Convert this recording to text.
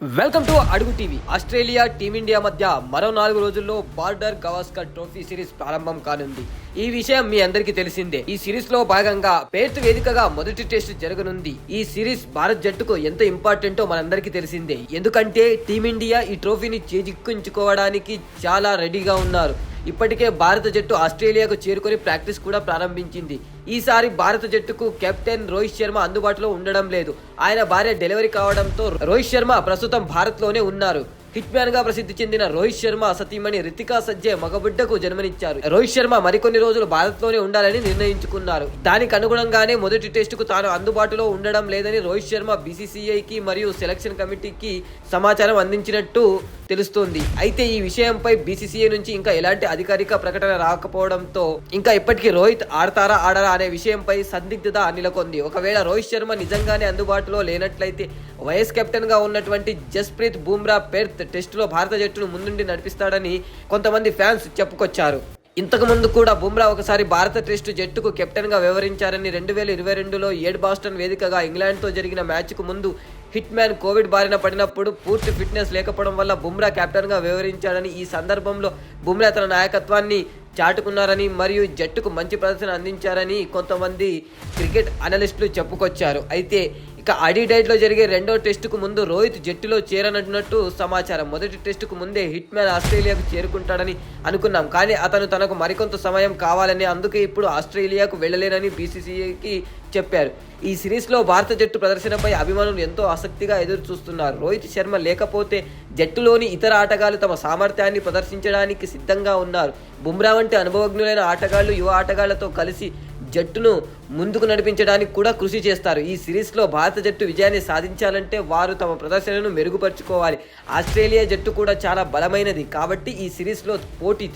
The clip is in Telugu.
వెల్కమ్ టు అడుగు టీవీ. ఆస్ట్రేలియా టీమిండియా మధ్య మరో 4 రోజుల్లో బార్డర్ గవాస్కర్ ట్రోఫీ సిరీస్ ప్రారంభం కానుంది. ఈ విషయం మీ అందరికీ తెలిసిందే. ఈ సిరీస్ లో భాగంగా పేర్త్ వేదికగా మొదటి టెస్ట్ జరగనుంది. ఈ సిరీస్ భారత్ జట్టుకు ఎంత ఇంపార్టెంటో మనందరికీ తెలిసిందే. ఎందుకంటే టీమిండియా ఈ ట్రోఫీని చేజిక్కించుకోవడానికి చాలా రెడీగా ఉన్నారు. ఇప్పటికే భారత జట్టు ఆస్ట్రేలియాకు చేరుకొని ప్రాక్టీస్ కూడా ప్రారంభించింది. ఈసారి భారత జట్టుకు కెప్టెన్ రోహిత్ శర్మ అందుబాటులో ఉండడం లేదు. ఆయన భార్య డెలివరీ కావడంతో రోహిత్ శర్మ ప్రస్తుతం భారత్లోనే ఉన్నారు. హిట్ మ్యాన్ గా ప్రసిద్ధి చెందిన రోహిత్ శర్మ సతీమణి రితికా సజ్జే మగబిడ్డకు జన్మనిచ్చారు. రోహిత్ శర్మ మరికొన్ని రోజులు భారత్ లోనే ఉండాలని నిర్ణయించుకున్నారు. దానికి అనుగుణంగానే మొదటి టెస్టుకు తాను అందుబాటులో ఉండడం లేదని రోహిత్ శర్మ బీసీసీఐకి మరియు సెలక్షన్ కమిటీకి సమాచారం అందించినట్టు తెలుస్తోంది. అయితే ఈ విషయంపై బీసీసీఐ నుంచి ఇంకా ఎలాంటి అధికారిక ప్రకటన రాకపోవడంతో ఇంకా ఇప్పటికీ రోహిత్ ఆడతారా ఆడరా అనే విషయంపై సందిగ్ధత నెలకొంది. ఒకవేళ రోహిత్ శర్మ నిజంగానే అందుబాటులో లేనట్లయితే వైస్ కెప్టెన్ గా ఉన్నటువంటి జస్ప్రీత్ బుమ్రా పెర్త్ టెస్టులో భారత జట్టును ముందుండి నడిపిస్తాడని కొంతమంది ఫ్యాన్స్ చెప్పుకొచ్చారు. ఇంతకు ముందు కూడా బుమ్రా ఒకసారి భారత టెస్టు జట్టుకు కెప్టెన్ గా వ్యవహరించారని 2022లో ఎడ్బాస్టన్ వేదికగా ఇంగ్లాండ్ తో జరిగిన మ్యాచ్ కు ముందు హిట్ మ్యాన్ కోవిడ్ బారిన పడినప్పుడు పూర్తి ఫిట్నెస్ లేకపోవడం వల్ల బుమ్రా కెప్టెన్ గా వ్యవహరించాడని, ఈ సందర్భంలో బుమ్రా తన నాయకత్వాన్ని చాటుకున్నారని మరియు జట్టుకు మంచి ప్రదర్శన అందించారని కొంతమంది క్రికెట్ అనలిస్టులు చెప్పుకొచ్చారు. అయితే ఇక అడిడైట్లో జరిగే రెండో టెస్టుకు ముందు రోహిత్ జట్టులో చేరనున్నట్టు సమాచారం. మొదటి టెస్టుకు ముందే హిట్ మ్యాన్ ఆస్ట్రేలియాకు చేరుకుంటాడని అనుకున్నాం, కానీ అతను తనకు మరికొంత సమయం కావాలని, అందుకే ఇప్పుడు ఆస్ట్రేలియాకు వెళ్ళలేనని బీసీసీఐకి చెప్పారు. ఈ సిరీస్లో భారత జట్టు ప్రదర్శనపై అభిమానులు ఎంతో ఆసక్తిగా ఎదురు చూస్తున్నారు. రోహిత్ శర్మ లేకపోతే జట్టులోని ఇతర ఆటగాళ్లు తమ సామర్థ్యాన్ని ప్రదర్శించడానికి సిద్ధంగా ఉన్నారు. బుమ్రా వంటి అనుభవజ్ఞులైన ఆటగాళ్లు యువ ఆటగాళ్లతో కలిసి జట్టును ముందుకు నడిపించడానికి కూడా కృషి చేస్తారు. ఈ సిరీస్లో భారత జట్టు విజయాన్ని సాధించాలంటే వారు తమ ప్రదర్శనను మెరుగుపరుచుకోవాలి. ఆస్ట్రేలియా జట్టు కూడా చాలా బలమైనది కాబట్టి ఈ సిరీస్లో పోటీ